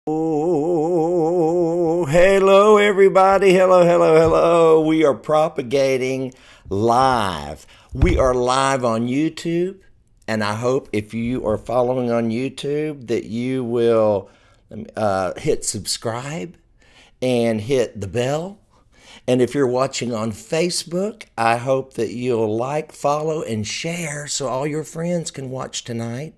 Oh, hello, everybody. Hello, hello, hello. We are propagating live. We are live on YouTube, and I hope if you are following on YouTube that you will hit subscribe and hit the bell. And if you're watching on Facebook, I hope that you'll like, follow, and share so all your friends can watch tonight.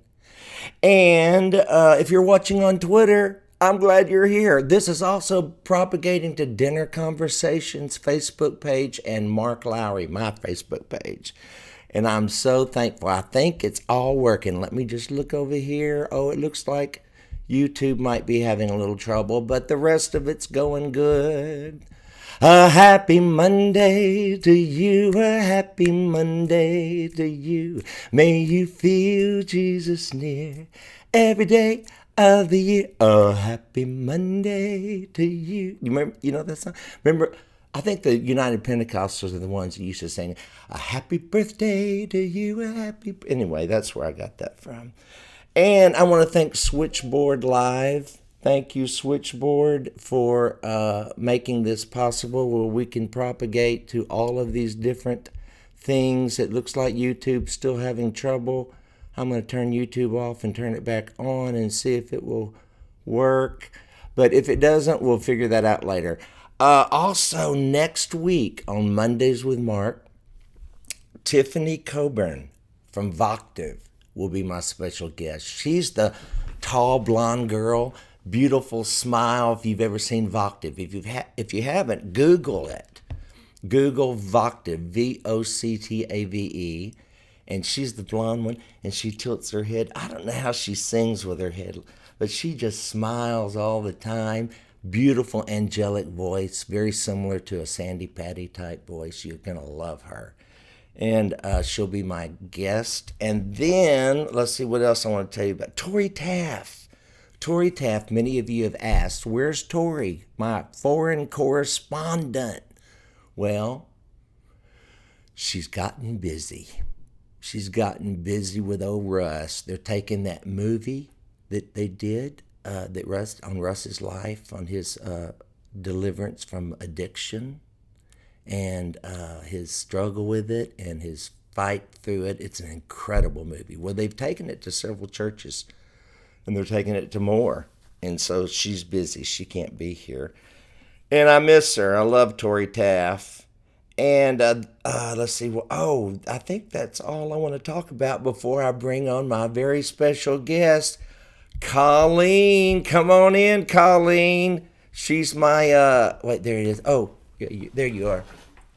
And if you're watching on Twitter, I'm glad you're here. This is also propagating to Dinner Conversations Facebook page and Mark Lowry, my Facebook page. And I'm so thankful. I think it's all working. Let me just look over here. Oh, it looks like YouTube might be having a little trouble, but the rest of it's going good. A happy Monday to you, a happy Monday to you. May you feel Jesus near every day of the year. A happy Monday to you. You remember, you know that song? Remember, I think the United Pentecostals are the ones that used to sing, a happy birthday to you, a happy... Anyway, that's where I got that from. And I want to thank Switchboard Live. Thank you, Switchboard, for making this possible where we can propagate to all of these different things. It looks like YouTube's still having trouble. I'm going to turn YouTube off and turn it back on and see if it will work. But if it doesn't, we'll figure that out later. Also, next week on Mondays with Mark, Tiffany Coburn from Voctive will be my special guest. She's the tall blonde girl, beautiful smile. If you've ever seen Voctive, if you haven't, Google it. Google Voctive, Voctave, and she's the blonde one, and she tilts her head. I don't know how she sings with her head, but she just smiles all the time. Beautiful angelic voice, very similar to a Sandy Patty type voice. You're gonna love her. And she'll be my guest. And then, let's see what else I want to tell you about. Tori Taft. Tori Taft, many of you have asked, where's Tori, my foreign correspondent? Well, she's gotten busy. She's gotten busy with old Russ. They're taking that movie that they did on Russ's life, on his deliverance from addiction, and his struggle with it and his fight through it. It's an incredible movie. Well, they've taken it to several churches, and they're taking it to more. And so she's busy. She can't be here. And I miss her. I love Tori Taft. And let's see. Well, I think that's all I want to talk about before I bring on my very special guest, Colleen. Come on in, Colleen. She's my, wait, there it is. Oh, there you are.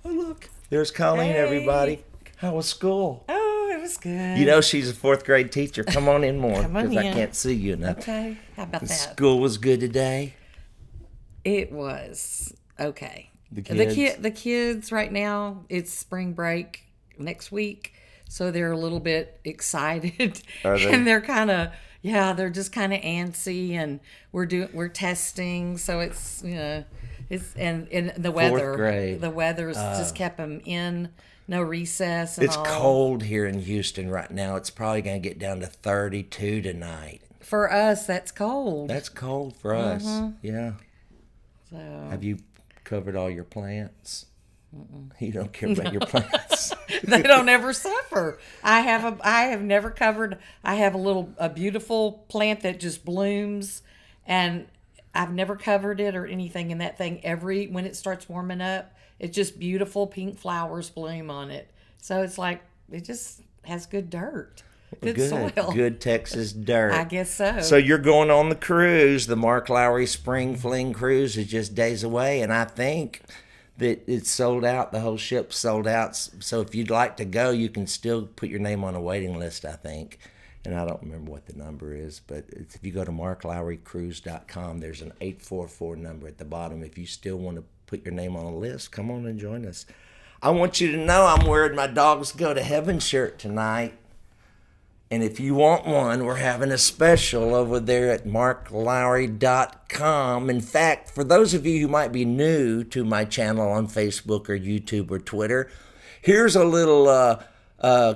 Oh, look. There's Colleen, Hey. Everybody. How was school? Oh, it was good. You know she's a fourth grade teacher. Come on in more, Come on because I in. can't see you enough. Okay, how about that? School was good today. It was okay. The kids? The kids right now, it's spring break next week, so they're a little bit excited. Are they? And they're kind of they're just kind of antsy, and we're testing, so it's it's and the weather. grade. The weather's just kept them in. No recess and It's all. cold here in Houston right now. It's probably going to get down to 32 tonight. For us, that's cold. That's cold for us. Yeah. So Have you covered all your plants? You don't care about your plants. they don't ever suffer. I have never covered. I have a beautiful plant that just blooms, and I've never covered it or anything. And that thing, when it starts warming up, it's just beautiful pink flowers bloom on it. So it's like it just has good dirt, good soil. Good Texas dirt. I guess so. So you're going on the cruise. The Mark Lowry Spring Fling Cruise is just days away, and I think that it's sold out. The whole ship's sold out. So if you'd like to go, you can still put your name on a waiting list, I think. And I don't remember what the number is, but if you go to marklowrycruise.com, there's an 844 number at the bottom. If you still want to put your name on a list, come on and join us. I want you to know I'm wearing my Dogs Go to Heaven shirt tonight. And if you want one, we're having a special over there at marklowry.com. In fact, for those of you who might be new to my channel on Facebook or YouTube or Twitter, here's a little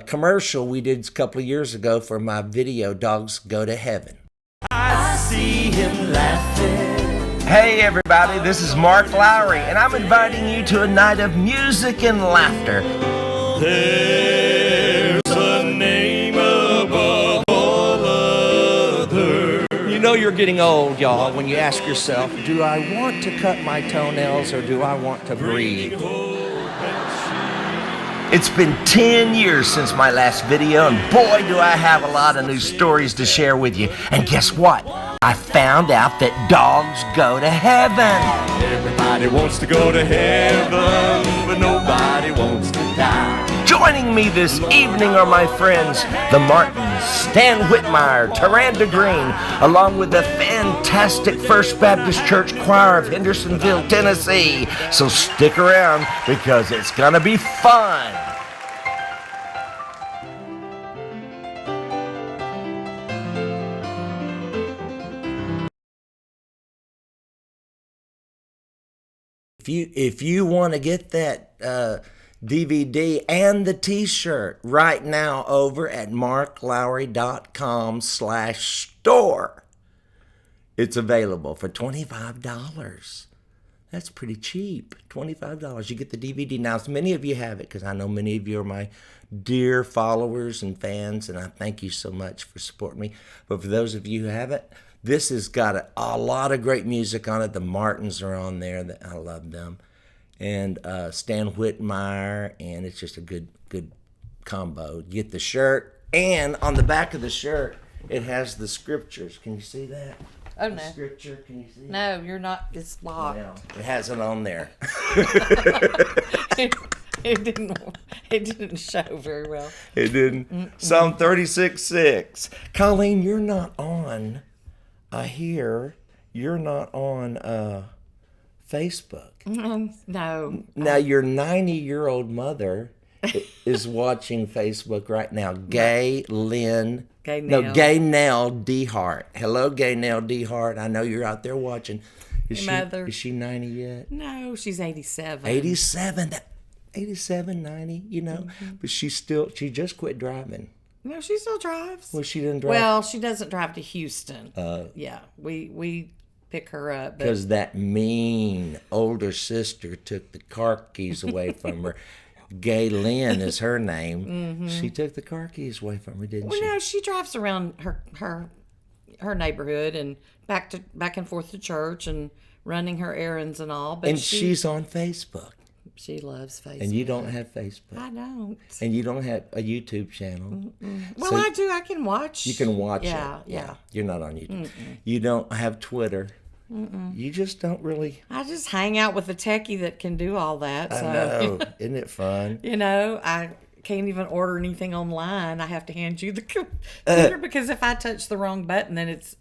commercial we did a couple of years ago for my video, Dogs Go to Heaven. I see him laughing. Hey everybody, this is Mark Lowry, and I'm inviting you to a night of music and laughter. There's a name above all other. You know you're getting old, y'all, when you ask yourself, do I want to cut my toenails or do I want to breathe? It's been 10 years since my last video, and boy, do I have a lot of new stories to share with you. And guess what? I found out that dogs go to heaven. Everybody wants to go to heaven, but nobody wants to die. Joining me this evening are my friends, the Martins, Stan Whitmire, Taranda Green, along with the fantastic First Baptist Church Choir of Hendersonville, Tennessee. So stick around because it's gonna be fun. If you want to get that DVD and the t-shirt right now over at marklowry.com/store. It's available for $25. That's pretty cheap. $25. You get the DVD. Now, many of you have it because I know many of you are my dear followers and fans, and I thank you so much for supporting me. But for those of you who haven't, this has got a lot of great music on it. The Martins are on there. I love them. And Stan Whitmire, and it's just a good combo. You get the shirt, and on the back of the shirt, it has the scriptures. Can you see that? Oh, the no. Scripture, can you see it? No, you're not. It's locked. No, it has it on there. It didn't show very well. It didn't. Psalm 36:6. Colleen, you're not on. I hear you're not on Facebook. No. Now, your 90-year-old mother is watching Facebook right now. Gay Nell D. Hart. Hello, Gay Nell D. Hart. I know you're out there watching. Is she 90 yet? No, she's 87. 87, 90, you know. But she just quit driving. No, she still drives. Well, she didn't drive. Well, she doesn't drive to Houston. Yeah, we pick her up. Because that mean older sister took the car keys away from her. Gay Lynn is her name. She took the car keys away from her, didn't she? Well, no, she drives around her neighborhood and back and forth to church and running her errands and all. But she's on Facebook. She loves Facebook. And you don't have Facebook. I don't. And you don't have a YouTube channel. Well, so I do. I can watch. You can watch it. Yeah. You're not on YouTube. You don't have Twitter. You just don't really. I just hang out with a techie that can do all that. So. I know. Isn't it fun? You know, I can't even order anything online. I have to hand you the computer because if I touch the wrong button, then it's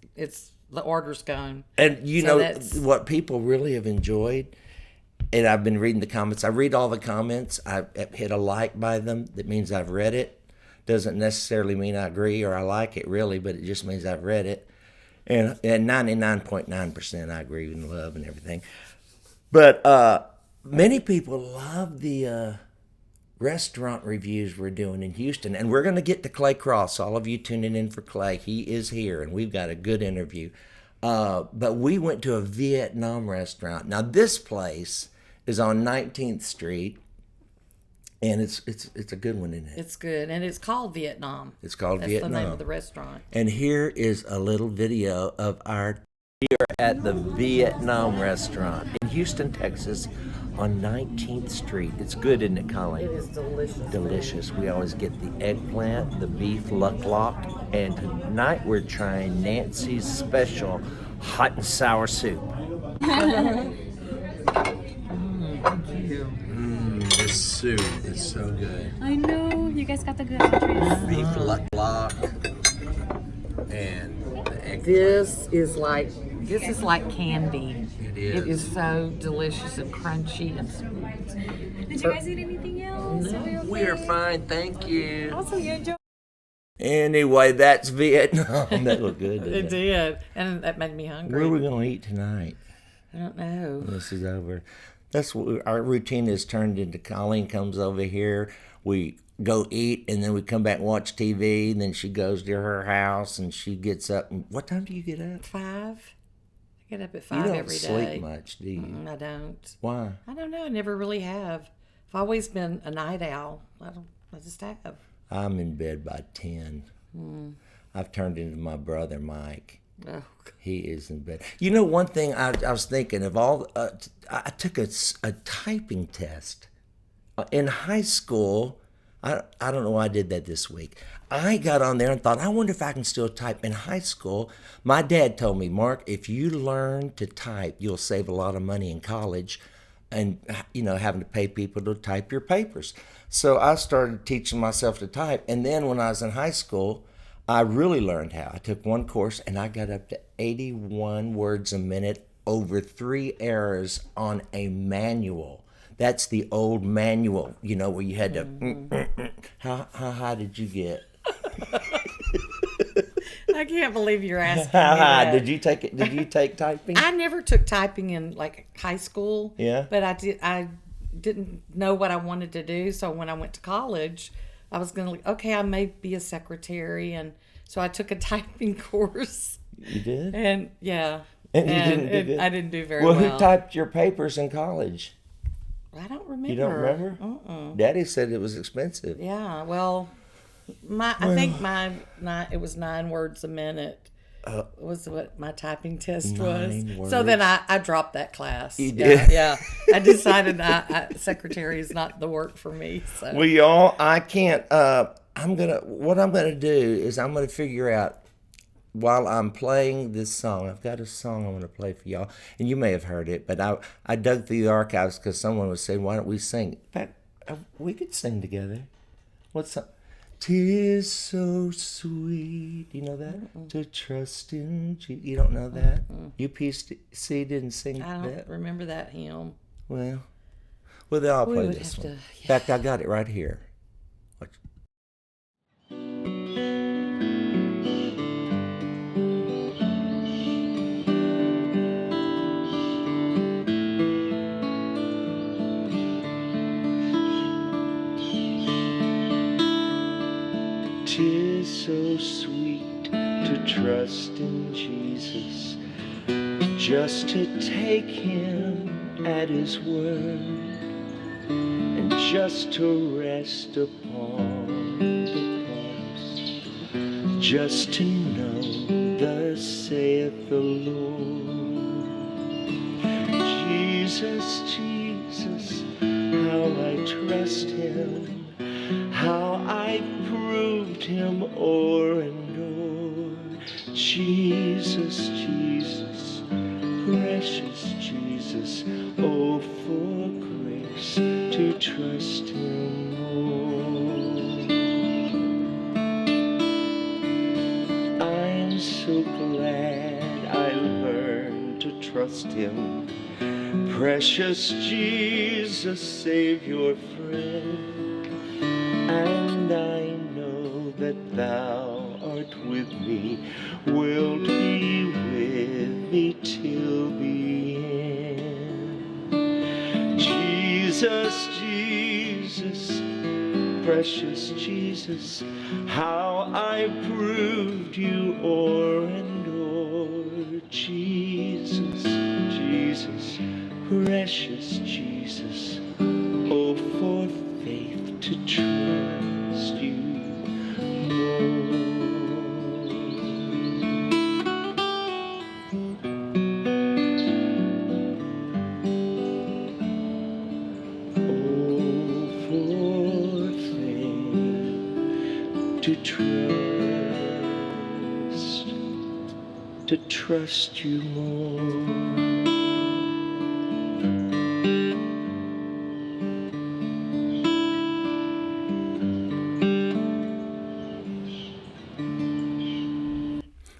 the order's gone. And you know what people really have enjoyed. And I've been reading the comments. I read all the comments. I hit a like by them. That means I've read it. Doesn't necessarily mean I agree or I like it really, but it just means I've read it. And 99.9% I agree and love and everything. But many people love the restaurant reviews we're doing in Houston. And we're going to get to Clay Crosse. All of you tuning in for Clay. He is here, and we've got a good interview. But we went to a Vietnam restaurant. Now, this place is on 19th Street. And it's a good one, isn't it? It's good, and it's called Vietnam. It's called Vietnam. That's the name of the restaurant. And here is a little video of we are at the Vietnam restaurant in Houston, Texas, on 19th Street. It's good, isn't it, Colleen? It is delicious. Delicious. We always get the eggplant, the beef luck, and tonight we're trying Nancy's special hot and sour soup. Thank you. This soup is so good. I know, you guys got the good entries. Beef luck and the eggplant. This is like candy. It is. It is so delicious and crunchy and sweet. Did you guys eat anything else? We are fine, thank you. Also, you enjoy. Anyway, that's Vietnam. That looked good, didn't It did, and that made me hungry. Where are we going to eat tonight? I don't know. This is over. That's what our routine has turned into. Colleen comes over here. We go eat, and then we come back and watch TV, and then she goes to her house, and she gets up. And what time do you get up? 5. I get up at You 5 don't every sleep day. much, do you? I don't. Why? I don't know. I never really have. I've always been a night owl. I just have. I'm in bed by 10. I've turned into my brother Mike. Oh, He is in bed. You know, one thing I was thinking of all. I took a typing test in high school. I don't know why I did that this week. I got on there and thought, I wonder if I can still type. In high school, my dad told me, Mark, if you learn to type, you'll save a lot of money in college, and having to pay people to type your papers. So I started teaching myself to type, and then when I was in high school, I really learned how. I took one course and I got up to 81 words a minute over 3 errors on a manual. That's the old manual, where you had to. How high did you get? I can't believe you're asking How me high that. did you take it? Did you take typing? I never took typing in like high school. Yeah. But I didn't know what I wanted to do. So when I went to college, I was going to, okay, I may be a secretary. And so I took a typing course. You did? And yeah. And you didn't do good? I didn't do very Well, well. who typed your papers in college? I don't remember. You don't remember? Daddy said it was expensive. Yeah. Well, I think it was 9 words a minute. Was what my typing test was. 9 So then words. I dropped that class. You did? Yeah. I decided secretary is not the work for me. So. Well, y'all, I can't. What I'm gonna do is I'm gonna figure out while I'm playing this song. I've got a song I want to play for y'all, and you may have heard it, but I dug through the archives because someone was saying, "Why don't we sing?" In fact, we could sing together. What's up? 'Tis so sweet. You know that? To trust in Jesus. You don't know that? UPC didn't sing I don't that? remember that hymn. Well, then I'll play would this have one. to- In fact, I got it right here. Watch. Tis so sweet to trust in Jesus, just to take him at his word, and just to rest upon the promise, just to know thus saith the Lord. Jesus, Jesus, how I trust him, how I proved him o'er and o'er. Jesus, Jesus, precious Jesus, oh, for grace to trust him more. I am so glad I learned to trust him. Precious Jesus, Savior, friend, and I know that thou art with me, wilt be with me till the end. Jesus, Jesus, precious Jesus, how I proved you o'er and o'er. Jesus, Jesus, precious Jesus, oh, for faith to trust you more. Oh, for faith to trust you more.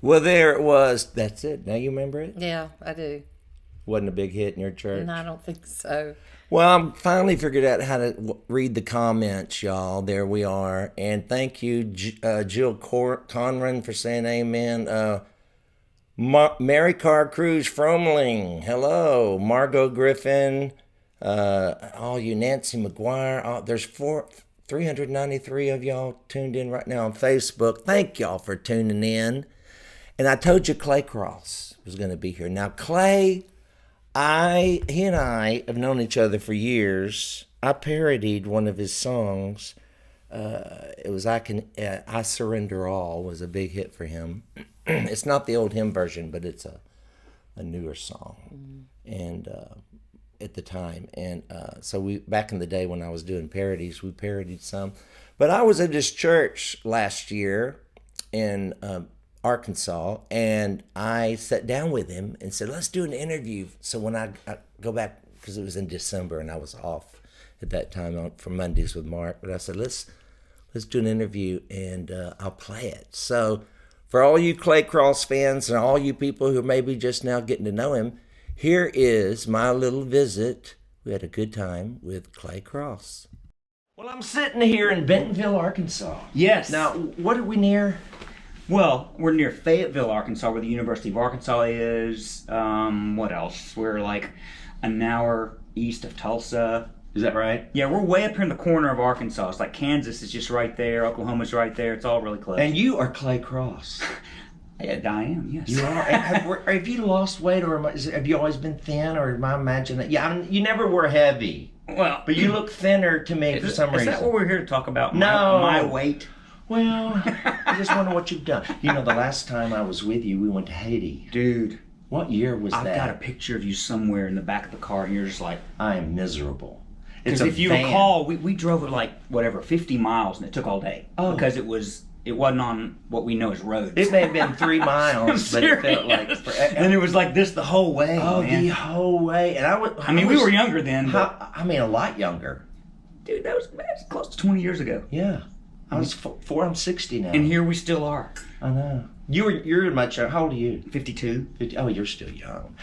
Well, there it was. That's it. Now you remember it? Yeah, I do. Wasn't a big hit in your church? And I don't think so. Well, I finally figured out how to read the comments, y'all. There we are. And thank you, Jill Conran, for saying amen. Mary Carr Cruz Fromling, hello. Margot Griffin, all you, Nancy McGuire. There's 393 of y'all tuned in right now on Facebook. Thank y'all for tuning in. And I told you Clay Crosse was going to be here. Now, Clay, he and I have known each other for years. I parodied one of his songs. It was I Surrender All was a big hit for him. It's not the old hymn version, but it's a newer song. And at the time, and so we back in the day when I was doing parodies, we parodied some. But I was at this church last year in Arkansas, and I sat down with him and said, let's do an interview. So when I go back, because it was in December and I was off at that time for Mondays with Mark, but I said, let's do an interview and I'll play it. So for all you Clay Crosse fans and all you people who are maybe just now getting to know him, here is my little visit. We had a good time with Clay Crosse. Well, I'm sitting here in Bentonville, Arkansas. Yes. Now, what are we near? Well, we're near Fayetteville, Arkansas, where the University of Arkansas is. What else? We're like an hour east of Tulsa. Is that right? Yeah, we're way up here in the corner of Arkansas. It's like Kansas is just right there. Oklahoma's right there. It's all really close. And you are Clay Crosse. Yeah, I am, yes. You are? Have you lost weight, or have you always been thin, or am I imagining that? Yeah, you never were heavy. Well, but you look thinner to me for some reason. Is that what we're here to talk about? No. My weight? Well, I just wonder what you've done. You know, the last time I was with you, we went to Haiti. Dude. What year was that? I've got a picture of you somewhere in the back of the car, and you're just like... I am miserable. Because if you recall, we drove it like, 50 miles, and it took all day. Oh. Because it wasn't on what we know as roads. It may have been 3 miles, but it felt like forever. And it was like this the whole way. Oh, man. the whole way. And we were younger then. But, a lot younger. Dude, that was close to 20 years ago. Yeah. I was I'm 60 now. And here we still are. I know. You're much younger. How old are you? 52. 50, oh, you're still young.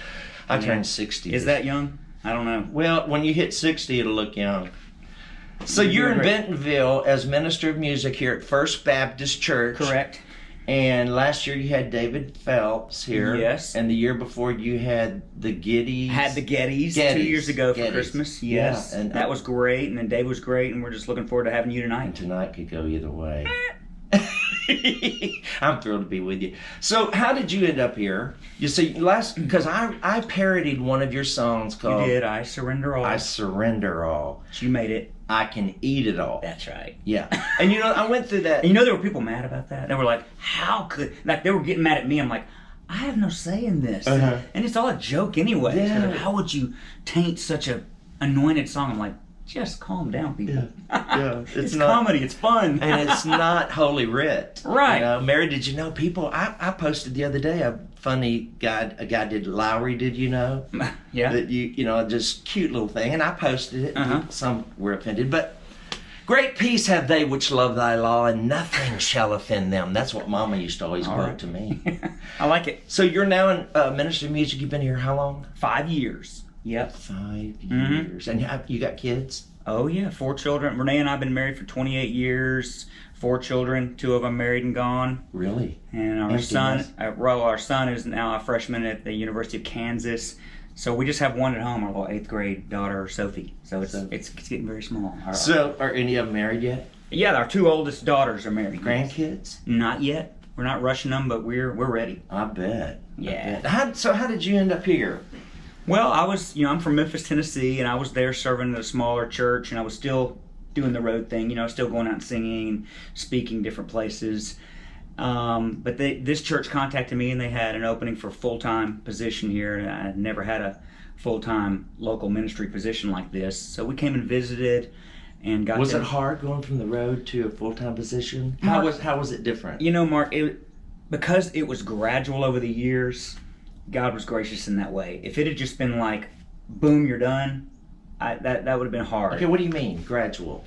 I turned 60. Is that young? I don't know. Well, when you hit 60, it'll look young. So you're in Bentonville as minister of music here at First Baptist Church. Correct. And last year you had David Phelps here. Yes. And the year before you had the Gettys. Had the Gettys 2 years ago for Christmas. Yes. Yeah, and that was great. And then Dave was great. And we're just looking forward to having you tonight. And tonight could go either way. I'm thrilled to be with you. So how did you end up here? You see, because I parodied one of your songs called... You did. I Surrender All. I Surrender All. You made it. I can eat it all. That's right. Yeah. And I went through that. And there were people mad about that. They were like, how could... Like, they were getting mad at me. I'm like, I have no say in this. Uh-huh. And it's all a joke anyway. Yeah. Like, how would you taint such a anointed song? I'm like, just calm down, people. Yeah. It's not comedy. It's fun. And it's not Holy Writ. Right. Mary, did you know people... I posted the other day a funny guy, did Lowry, did you know? Yeah. That just cute little thing. And I posted it. Uh-huh. Some were offended. But great peace have they which love thy law, and nothing shall offend them. That's what Mama used to always quote to me. I like it. So you're now in ministry of music. You've been here how long? 5 years. Yep. 5 years. And you got kids? Oh, yeah. 4 children. Renee and I have been married for 28 years. 4 children. 2 of them married and gone. Really? And our son is now a freshman at the University of Kansas. So we just have one at home, our little 8th grade daughter, Sophie. So it's getting very small. So are any of them married yet? Yeah, our 2 oldest daughters are married. Grandkids? Not yet. We're not rushing them, but we're ready. I bet. Yeah. How did you end up here? Well, I'm from Memphis, Tennessee, and I was there serving at a smaller church, and I was still doing the road thing, still going out and singing and speaking different places. But this church contacted me, and they had an opening for a full-time position here, and I had never had a full-time local ministry position like this. So we came and visited and got Was it hard going from the road to a full-time position? How was it different? Mark, because it was gradual over the years, God was gracious in that way. If it had just been like, boom, you're done, that would have been hard. Okay, what do you mean, gradual?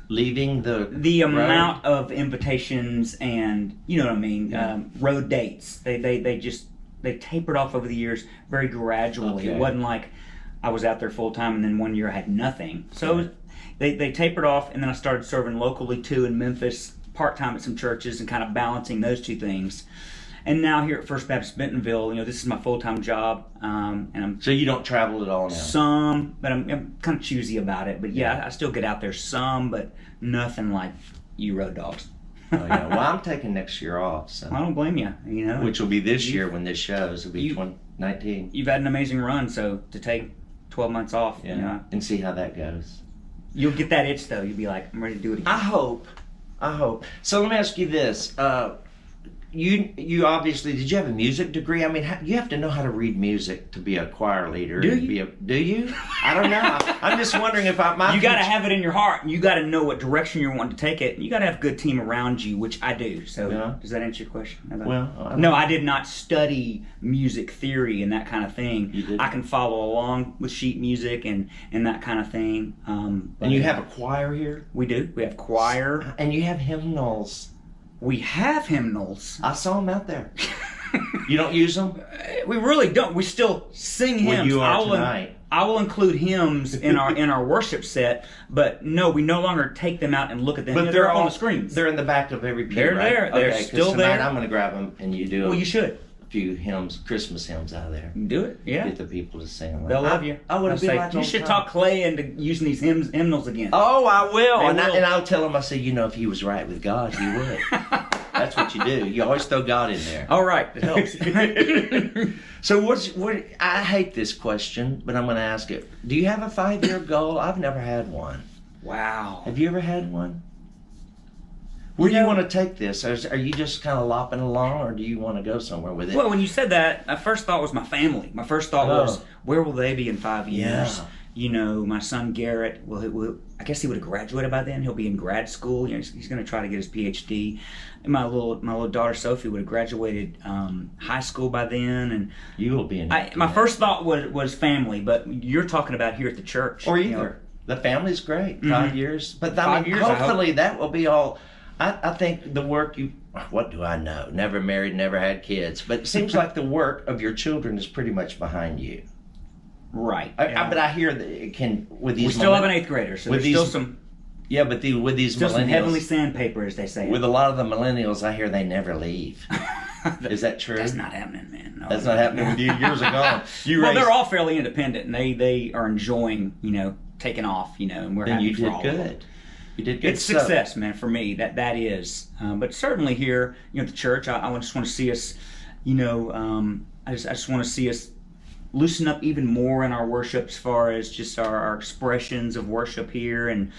Leaving the amount of invitations and, you know what I mean, road dates. They tapered off over the years very gradually. Okay. It wasn't like I was out there full time and then one year I had nothing. So they tapered off, and then I started serving locally too in Memphis, part time at some churches, and kind of balancing those two things. And now here at First Baptist Bentonville, this is my full-time job, and I'm So you don't travel at all now? some, but I'm kind of choosy about it. But yeah, I still get out there some, but nothing like you road dogs. Oh yeah. Well, I'm taking next year off, so I don't blame you. which will be this year when this shows. It'll be You- 2019. You've had an amazing run, so to take 12 months off, And see how that goes. you'll get that itch though. You'll be like, I'm ready to do it again. I hope. So let me ask you this: you obviously, did you have a music degree? I mean, you have to know how to read music to be a choir leader. Do to you? do you? I don't know. I'm just wondering if my You got to future- have it in your heart. You got to know what direction you're wanting to take it. You got to have a good team around you, which I do. So, Yeah. does that answer your question? Well, No, I did not study music theory and that kind of thing. You didn't? I can follow along with sheet music and that kind of thing. And you have a choir here, We do. We have choir. and you have hymnals. We have hymnals. I saw them out there. You don't use them? We really don't. We still sing hymns. Well, you are I will, tonight. I will include hymns in our worship set, but no, we no longer take them out and look at them. But They're on the screens. They're in the back of every pew. They're right? there. They're Okay, 'cause still tonight there. I'm going to grab them, and you do Well, you should a few hymns, Christmas hymns out of there. do it. Yeah, Get the people to sing them. they'll love you. I would They'll be say, like you old should times." talk Clay into using these hymnals again. Oh, I will. They And, will. and I'll tell him, I say, if he was right with God, he would. That's what you do. You always throw God in there. All right, it helps. So what? I hate this question, but I'm going to ask it. Do you have a 5-year goal? I've never had one. Wow. Have you ever had one? Where do you want to take this? Are you just kind of lopping along, or do you want to go somewhere with it? Well, when you said that, my first thought was my family. My first thought was, where will they be in 5 years? Yeah. My son Garrett, I guess he would have graduated by then. He'll be in grad school. He's going to try to get his PhD. And my little daughter Sophie would have graduated high school by then. And You will be in. my first thought was family, but you're talking about here at the church. Or you know. either. The family's great. Mhm. 5 years. But 5 years, I hope. hopefully that will be all. I think the work what do I know? Never married, never had kids. But it seems like the work of your children is pretty much behind you. Right. But I hear that it can, with these. We still have an 8th grader, so with there's still these- some Yeah, but with these still some millennials. heavenly sandpaper, as they say. With a lot of the millennials, I hear they never leave. Is that true? That's not happening, man. No. That's not happening with you. Yours are gone. Well, they're all fairly independent, and they are enjoying, taking off, and we're Then happy you for did all of them. good. You did good. It's success, man, for me. That is. But certainly here, at the church, I just want to see us, I just want to see us loosen up even more in our worship as far as just our expressions of worship here, and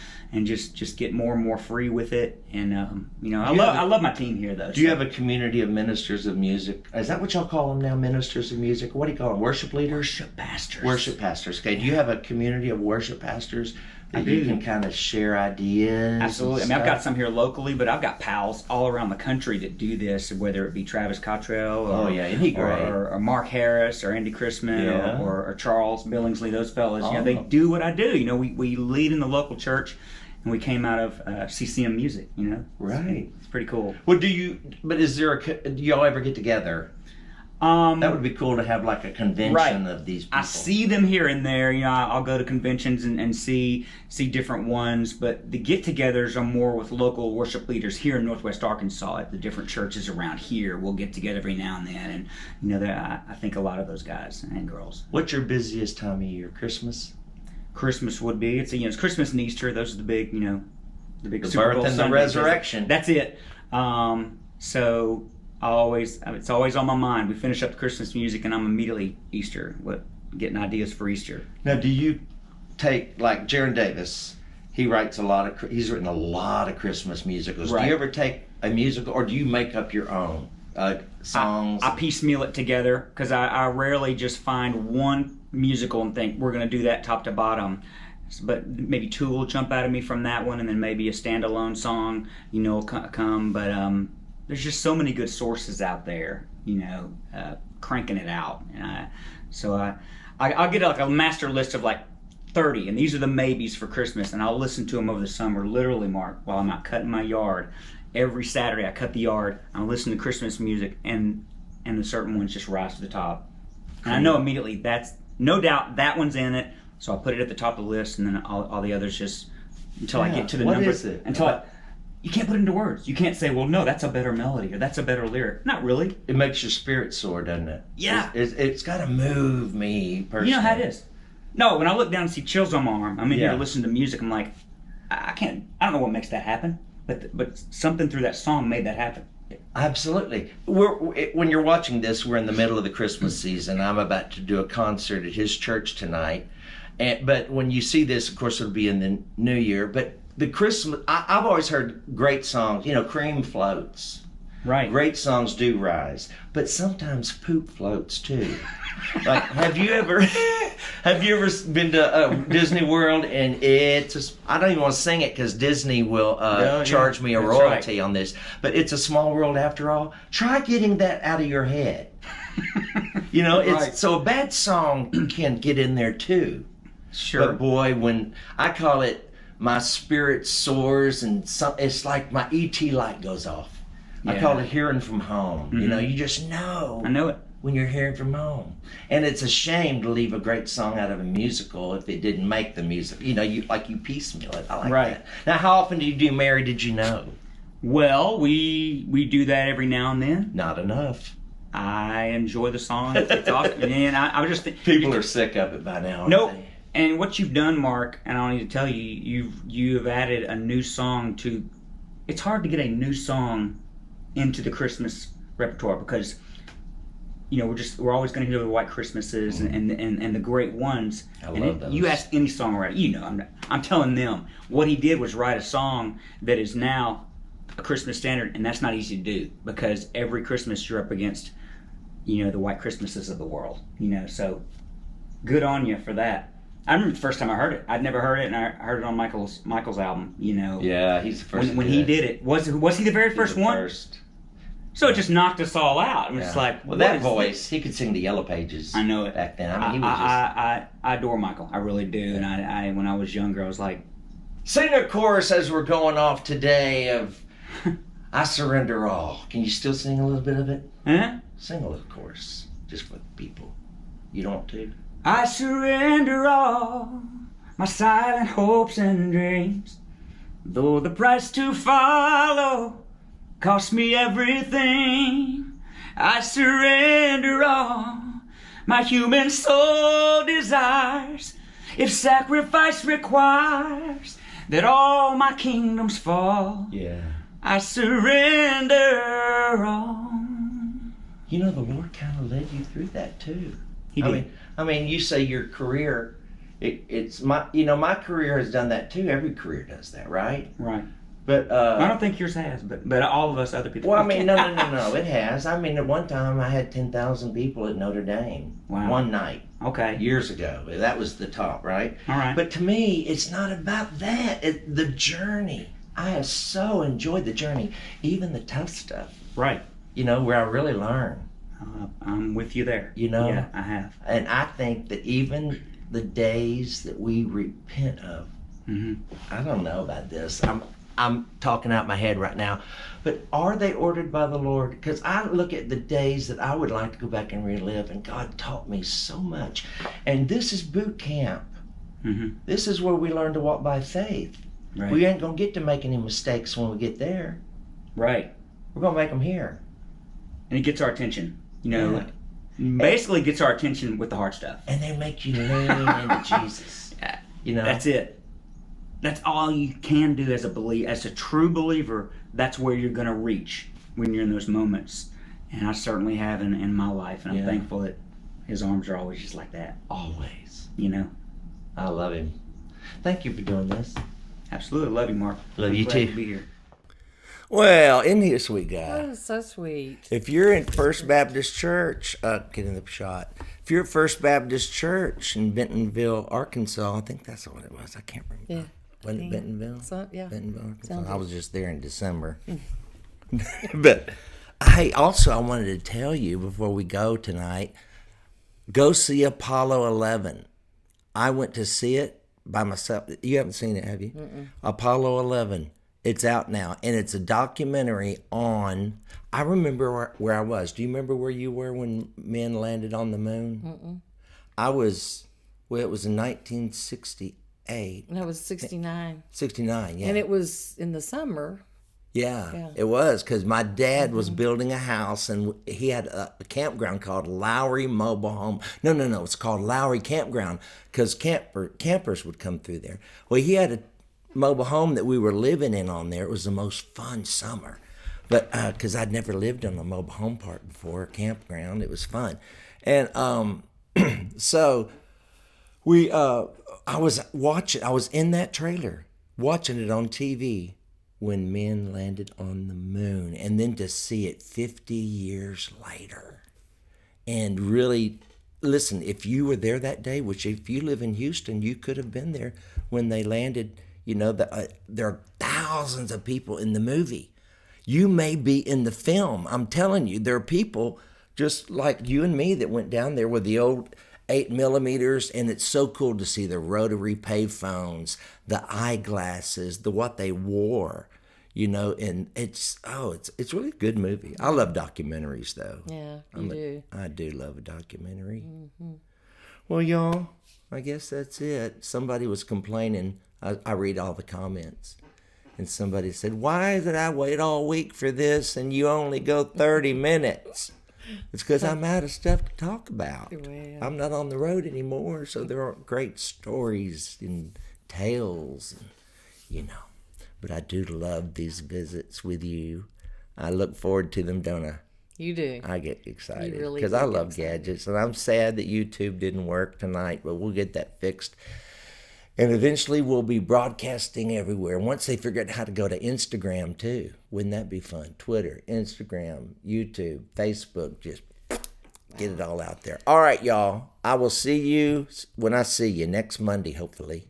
just get more and more free with it. And I love my team here though. Do you have a community of ministers of music? Is that what y'all call them now, ministers of music? What do you call them? Worship leaders? worship pastors? Worship pastors. Okay. Do you have a community of worship pastors that you do. can kind of share ideas? Absolutely. I mean, I've got some here locally, but I've got pals all around the country that do this, whether it be Travis Cottrell Oh, yeah, isn't he great? or Mark Harris or Andy Chrisman Yeah. or Charles Billingsley, those fellas. Oh. They do what I do. We lead in the local church, and we came out of CCM Music, Right. It's pretty cool. Well, do y'all ever get together? That would be cool to have like a convention Right. of these people. I see them here and there. I'll go to conventions and see different ones, but the get-togethers are more with local worship leaders here in Northwest Arkansas at the different churches around here. We'll get together every now and then, and I think a lot of those guys and girls. What's your busiest time of year? Christmas? Christmas would be it's Christmas and Easter. Those are the big the big The Super birth Bowl and the Sundays. resurrection. That's it. So it's always on my mind. We finish up the Christmas music, and I'm immediately Easter. Getting ideas for Easter. Now, do you take, like Jaron Davis, he's written a lot of Christmas musicals. Right. Do you ever take a musical, or do you make up your own songs? I piecemeal it together because I rarely just find one musical and think we're going to do that top to bottom. But maybe two will jump out of me from that one, and then maybe a standalone song, will come. But there's just so many good sources out there, cranking it out. And I'll get like a master list of like 30, and these are the maybes for Christmas, and I'll listen to them over the summer, literally, Mark, while I'm out cutting my yard. Every Saturday I cut the yard, I listen to Christmas music, and the certain ones just rise to the top. And I know immediately that's, no doubt, that one's in it, so I'll put it at the top of the list, and then all the others just, until I get to the What number. is it? you can't put it into words. You can't say, well, no, that's a better melody or that's a better lyric. Not really. It makes your spirit soar, doesn't it? Yeah. It's got to move me personally. You know how it is. No, when I look down and see chills on my arm, I'm in here Yeah. listening to music, I'm like, I don't know what makes that happen, but something through that song made that happen. Absolutely. When you're watching this, we're in the middle of the Christmas season. I'm about to do a concert at his church tonight. But when you see this, of course, it'll be in the new year. But the Christmas, I've always heard great songs. You know, cream floats. Right. Great songs do rise. But sometimes poop floats too. Like, have you ever been to Disney World and I don't even want to sing it because Disney will charge me a That's royalty on this, but it's a small world after all. Try getting that out of your head. You know, Right. so a bad song can get in there too. Sure. But boy, when I call it my spirit soars and it's like my ET light goes off. I Yeah. call it hearing from home. You know, you just know I know it. when you're hearing from home. And it's a shame to leave a great song out of a musical if it didn't make the music. You know, you piecemeal it. I like Right. that. Now, how often do you do Mary Did You Know? Well, we do that every now and then. Not enough. I enjoy the song. It's awesome. And I was just People are sick of it by now. aren't Nope. they? And what you've done, Mark, and I don't need to tell you, you've added a new song to. It's hard to get a new song into the Christmas repertoire because, you know, we're always going to hear the White Christmases and the great ones. I And love those. You ask any songwriter, you know, I'm telling them what he did was write a song that is now a Christmas standard, and that's not easy to do because every Christmas you're up against, you know, the White Christmases of the world. You know, so good on you for that. I remember the first time I heard it. I'd never heard it, and I heard it on Michael's album. You know, Yeah, he's the first. when he did it, was he the very first one? First. So it just knocked us all out. I'm just like, well, what that is voice, he could sing the Yellow Pages. I know it. Back then. I mean, he was just. I adore Michael. I really do. And I when I was younger, I was like, Sing a chorus as we're going off today of I Surrender All. Can you still sing a little bit of it? huh? Sing a little chorus, just for the people. You don't want to? I surrender all my silent hopes and dreams, though the price to follow cost me everything. I surrender all my human soul desires, if sacrifice requires that all my kingdoms fall. Yeah. I surrender all. You know, the Lord kind of led you through that too. He did. I mean, you say your career. It's my. You know, my career has done that too. Every career does that, right? Right. But I don't think yours has, but all of us other people. well, I mean, no. It has. I mean, at one time I had 10,000 people at Notre Dame. Wow. One night. Okay. Years ago. That was the top, right? All right. But to me, it's not about that. The journey. I have so enjoyed the journey, even the tough stuff. Right. You know, where I really learn. I'm with you there. You know? Yeah, I have. And I think that even the days that we repent of, Mm-hmm. I don't know about this. I'm talking out my head right now, but are they ordered by the Lord? Because I look at the days that I would like to go back and relive, and God taught me so much. And this is boot camp. Mm-hmm. This is where we learn to walk by faith. Right. We ain't gonna get to make any mistakes when we get there. Right. We're gonna make them here. And it gets our attention. You know, basically gets our attention with the hard stuff. And they make you lean into Jesus. You know, That's it. That's all you can do as a true believer. That's where you're going to reach when you're in those moments. And I certainly have in my life, and I'm thankful that His arms are always just like that. always. You know. I love Him. Thank you for doing this. Absolutely, love you, Mark. Love I'm you glad too. To be here. Well, isn't he a sweet guy? Oh, so sweet. If you're in First Baptist Church, get in the shot. If you're at First Baptist Church in Bentonville, Arkansas, I think that's what it was. I can't remember. Yeah. Wasn't it Bentonville? So, yeah. Bentonville, Arkansas. Sounds I was just there in December. But hey, also I wanted to tell you before we go tonight, go see Apollo 11. I went to see it by myself. You haven't seen it, have you? Apollo 11. It's out now, and it's a documentary on. I remember where I was. Do you remember where you were when men landed on the moon? I was. Well, it was in 1968. No, it was 69. 69, yeah. And it was in the summer. Yeah, it was because my dad was building a house and he had a campground called Lowry Mobile Home. No, it's called Lowry Campground because campers would come through there. Well, he had a mobile home that we were living in on there. It was the most fun summer, but because I'd never lived on a mobile home park before, a campground, it was fun, and so I was in that trailer watching it on TV when men landed on the moon, and then to see it 50 years later. And really, listen, if you were there that day, which if you live in Houston, you could have been there when they landed. There are thousands of people in the movie. You may be in the film. I'm telling you, there are people just like you and me that went down there with the old 8 millimeters, and it's so cool to see the rotary payphones, the eyeglasses, what they wore, and it's really a good movie. I love documentaries though. Yeah, you do. I do love a documentary. Mm-hmm. Well, y'all, I guess that's it. Somebody was complaining. I read all the comments, and somebody said, "Why did I wait all week for this and you only go 30 minutes?" It's because I'm out of stuff to talk about. Well. I'm not on the road anymore, so there aren't great stories and tales, But I do love these visits with you. I look forward to them, don't I? You do. I get excited You really because do I get love excited. gadgets, and I'm sad that YouTube didn't work tonight, but we'll get that fixed. And eventually we'll be broadcasting everywhere. Once they figure out how to go to Instagram too, wouldn't that be fun? Twitter, Instagram, YouTube, Facebook, just get it all out there. All right, y'all. I will see you when I see you next Monday, hopefully.